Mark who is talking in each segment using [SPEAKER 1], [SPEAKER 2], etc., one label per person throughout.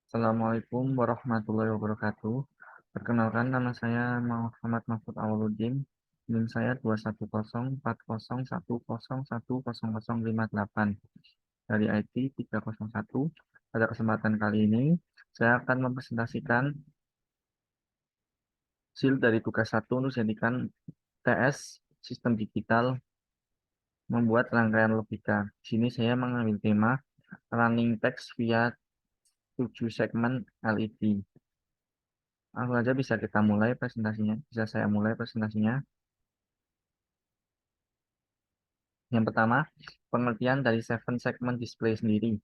[SPEAKER 1] Assalamualaikum warahmatullahi wabarakatuh. Perkenalkan, nama saya Muhammad Mahfud Awaludin. NIM saya 2104011101058 dari IT 301. Pada kesempatan kali ini, saya akan mempresentasikan hasil dari tugas 1 untuk jadikan TS Sistem Digital membuat rangkaian logika. Di sini saya mengambil tema Running Text via 7 segmen LED. Langsung aja bisa kita mulai presentasinya. Bisa saya mulai presentasinya. Yang pertama, pengertian dari seven segment display sendiri.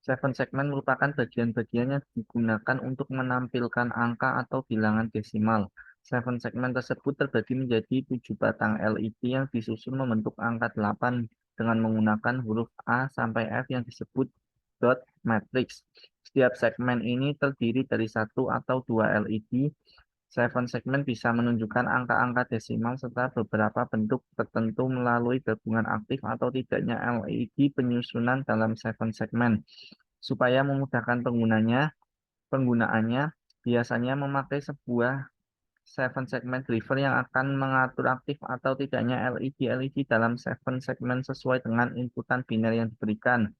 [SPEAKER 1] Seven segment merupakan bagian-bagian yang digunakan untuk menampilkan angka atau bilangan desimal. Seven segment tersebut terbagi menjadi 7 batang LED yang disusun membentuk angka 8 dengan menggunakan huruf A sampai F yang disebut dot matrix. Setiap segmen ini terdiri dari satu atau dua LED. Seven segment bisa menunjukkan angka-angka desimal serta beberapa bentuk tertentu melalui gabungan aktif atau tidaknya LED penyusunan dalam seven segment. Supaya memudahkan penggunaannya biasanya memakai sebuah seven segment driver yang akan mengatur aktif atau tidaknya LED dalam seven segment sesuai dengan inputan biner yang diberikan.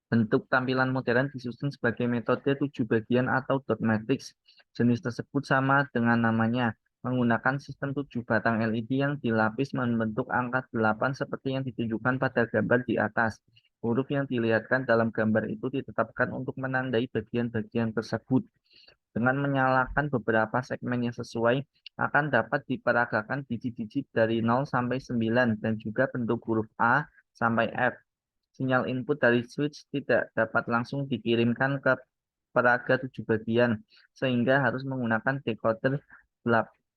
[SPEAKER 1] Bentuk tampilan modern disusun sebagai metode 7 bagian atau dot matrix. Jenis tersebut sama dengan namanya, menggunakan sistem 7 batang LED yang dilapis membentuk angka 8 seperti yang ditunjukkan pada gambar di atas. Huruf yang dilihatkan dalam gambar itu ditetapkan untuk menandai bagian-bagian tersebut. Dengan menyalakan beberapa segmen yang sesuai, akan dapat diperagakan digit-digit dari 0 sampai 9 dan juga bentuk huruf A sampai F. Sinyal input dari switch tidak dapat langsung dikirimkan ke peraga 7 bagian, sehingga harus menggunakan decoder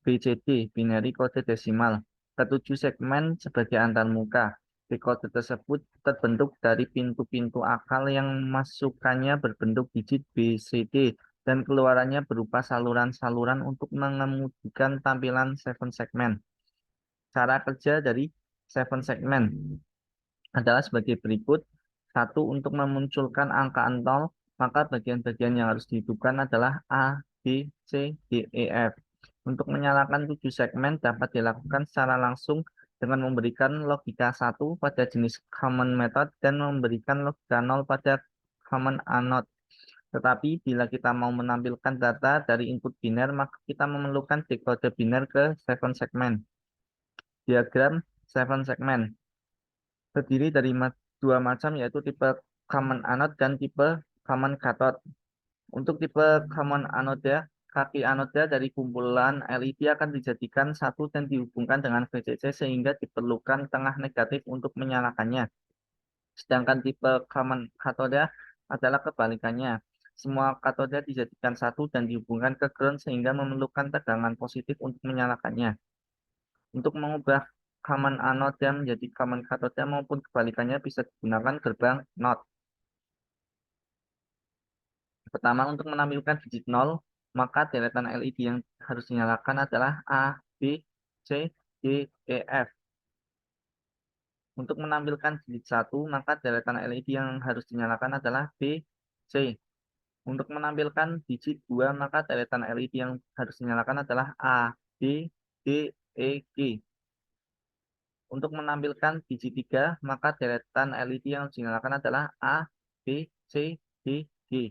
[SPEAKER 1] BCD, binary kode desimal, ketujuh segmen sebagai antarmuka. Decoder tersebut terbentuk dari pintu-pintu akal yang masukannya berbentuk digit BCD dan keluarannya berupa saluran-saluran untuk mengemudikan tampilan seven segment. Cara kerja dari seven segment adalah sebagai berikut. Satu, untuk memunculkan angka entol, maka bagian-bagian yang harus dihidupkan adalah A, B, C, D, E, F. Untuk menyalakan 7 segmen dapat dilakukan secara langsung dengan memberikan logika 1 pada jenis common method dan memberikan logika 0 pada common anode. Tetapi bila kita mau menampilkan data dari input biner, maka kita memerlukan dekode biner ke 7 segmen. Diagram 7 segmen terdiri dari dua macam, yaitu tipe common anode dan tipe common cathode. Untuk tipe common anode, kaki anoda dari kumpulan LED akan dijadikan satu dan dihubungkan dengan VCC sehingga diperlukan tengah negatif untuk menyalakannya. Sedangkan tipe common cathode adalah kebalikannya. Semua katoda dijadikan satu dan dihubungkan ke ground sehingga memerlukan tegangan positif untuk menyalakannya. Untuk mengubah common anode menjadi common cathode maupun kebalikannya bisa digunakan gerbang NOT. Pertama, untuk menampilkan digit 0, maka deretan LED yang harus dinyalakan adalah A, B, C, D, E, F. Untuk menampilkan digit 1, maka deretan LED yang harus dinyalakan adalah B, C. Untuk menampilkan digit 2, maka deretan LED yang harus dinyalakan adalah A, B, D, E, G. Untuk menampilkan digit 3, maka deretan LED yang harus dinyalakan adalah A, B, C, D, G.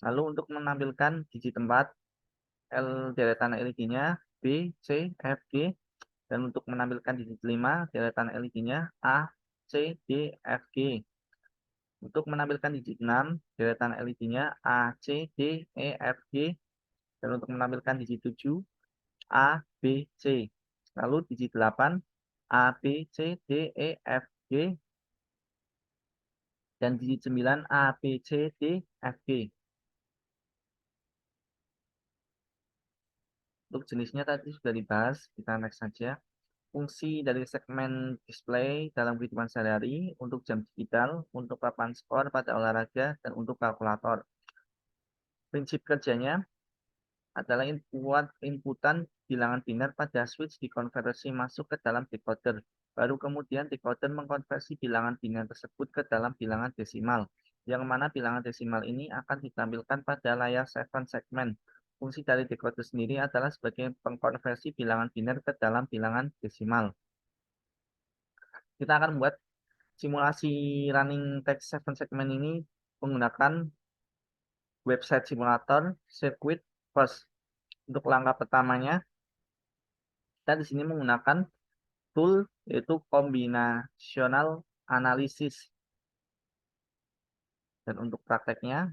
[SPEAKER 1] Lalu untuk menampilkan digit 4, deretan LED-nya B, C, F, G. Dan untuk menampilkan digit 5, deretan LED-nya A, C, D, F, G. Untuk menampilkan digit 6, deretan LED-nya A, C, D, E, F, G. Dan untuk menampilkan digit 7, A, B, C. Lalu digit 8, A, B, C, D, E, F, G. Dan digit 9, A, B, C, D, F, G. Untuk jenisnya tadi sudah dibahas, kita next saja. Fungsi dari segmen display dalam kehidupan sehari-hari untuk jam digital, untuk papan skor pada olahraga, dan untuk kalkulator. Prinsip kerjanya adalah inputan bilangan biner pada switch dikonversi masuk ke dalam decoder. Baru kemudian decoder mengkonversi bilangan biner tersebut ke dalam bilangan desimal. yang mana bilangan desimal ini akan ditampilkan pada layar 7 segmen. Fungsi dari decoder sendiri adalah sebagai pengkonversi bilangan biner ke dalam bilangan desimal. Kita akan membuat simulasi running text 7 segmen ini menggunakan website simulator Circuit First. Untuk langkah pertamanya, kita di sini menggunakan tool yaitu combinational analysis. Dan untuk prakteknya,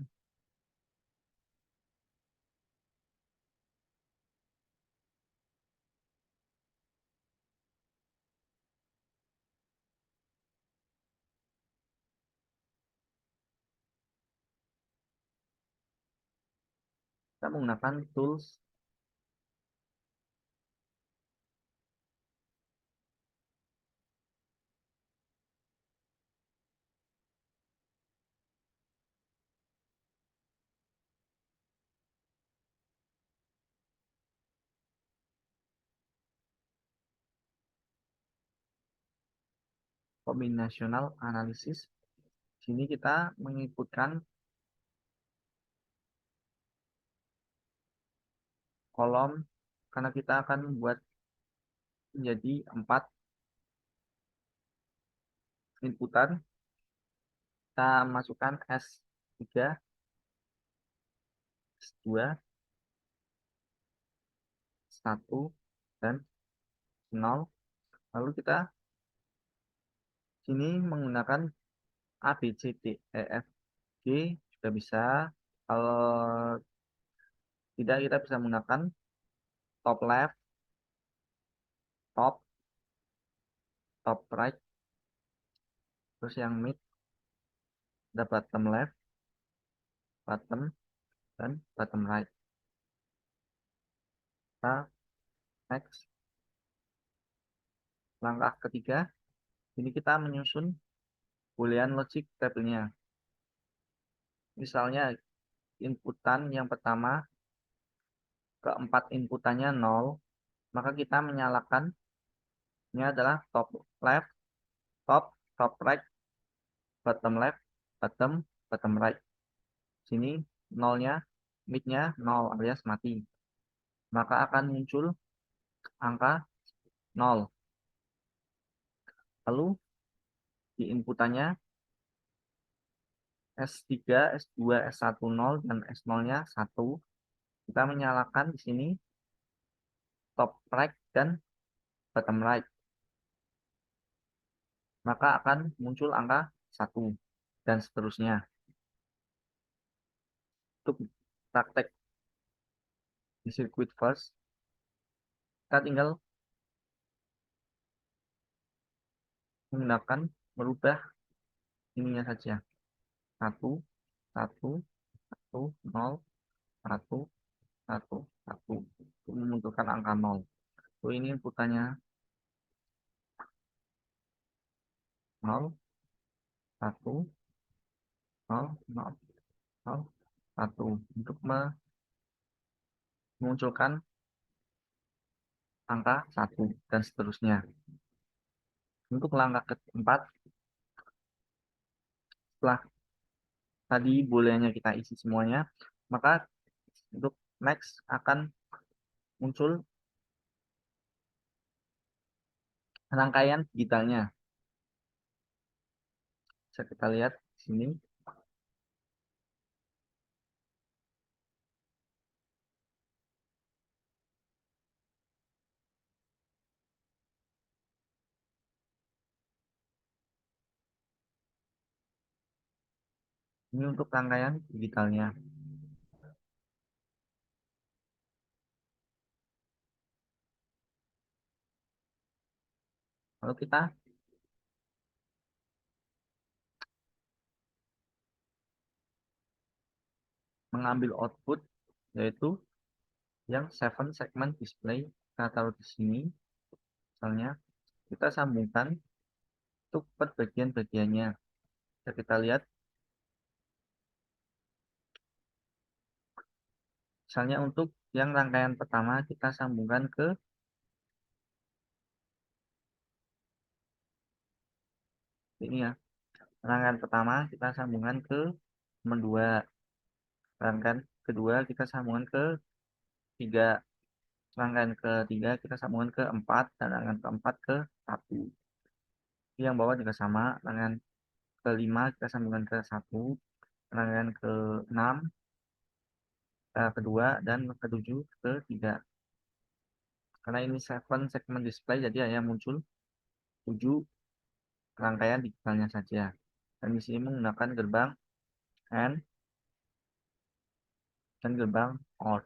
[SPEAKER 1] kita menggunakan tools combinational analysis. Sini kita menginputkan kolom karena kita akan membuat menjadi 4 inputan. Kita masukkan S3, S2, 1, dan 0. Lalu kita sini menggunakan A, B, C, D, E, F, G juga bisa. Kalau tidak, kita bisa menggunakan top left, top, top right, terus yang mid, ada bottom left, bottom, dan bottom right. Kita next. Langkah ketiga, ini kita menyusun boolean logic tabelnya. Misalnya inputan yang pertama, keempat inputannya 0, maka kita menyalakan ini adalah top left, top, top right, bottom left, bottom, bottom right. Sini nolnya, midnya 0 alias mati. Maka akan muncul angka 0. Lalu di inputannya S3, S2, S1 0 dan S0-nya 1. Kita menyalakan di sini top right dan bottom right. Maka akan muncul angka 1 dan seterusnya. Untuk praktek di circuit first, kita tinggal menggunakan merubah ininya saja. 1, 1, 1, 0, 1, 1, 1. Untuk memunculkan angka 0. So, ini inputannya 0, 1, 0, 0, 0, 1. Untuk memunculkan angka 1 dan seterusnya. Untuk langkah keempat, setelah tadi booleannya kita isi semuanya, maka untuk next akan muncul rangkaian digitalnya. Bisa kita lihat di sini. Ini untuk rangkaian digitalnya. Lalu kita mengambil output yaitu yang 7 segment display. Kita taruh di sini. Misalnya kita sambungkan untuk per bagian-bagiannya. Bisa kita lihat. Misalnya untuk yang rangkaian pertama kita sambungkan ke ini ya. Rangkaian pertama kita sambungkan ke sama 2. Rangkaian kedua kita sambungkan ke 3. Rangkaian ketiga kita sambungkan ke 4. Dan rangkaian keempat ke 1. Yang bawah juga sama. Rangkaian kelima kita sambungkan ke 1. Rangkaian ke-6 kedua, dan ke-7 ke 3. Karena ini 7 segment display, jadi hanya muncul 7 rangkaian digitalnya saja. Dan di sini menggunakan gerbang AND dan gerbang OR.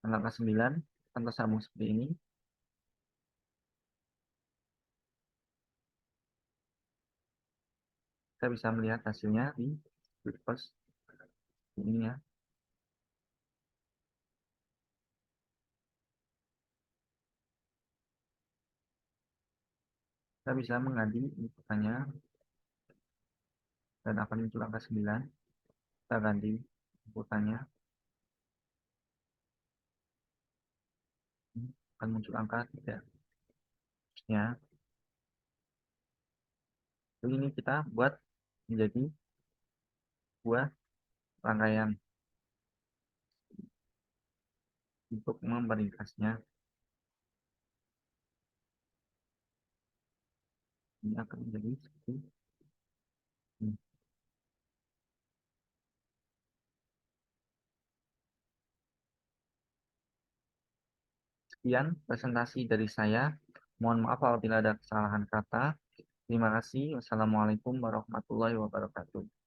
[SPEAKER 1] Dan langkah 9 akan tersambung seperti ini. Kita bisa melihat hasilnya di Breakfast ini ya. Kita bisa mengganti inputannya dan akan muncul angka 9. Kita ganti inputannya, akan muncul angka 3. Ya, ini kita buat menjadi buah rangkaian untuk meringkasnya. Ini akan menjadi seperti ini. Sekian presentasi dari saya. Mohon maaf apabila ada kesalahan kata. Terima kasih. Wassalamualaikum warahmatullahi wabarakatuh.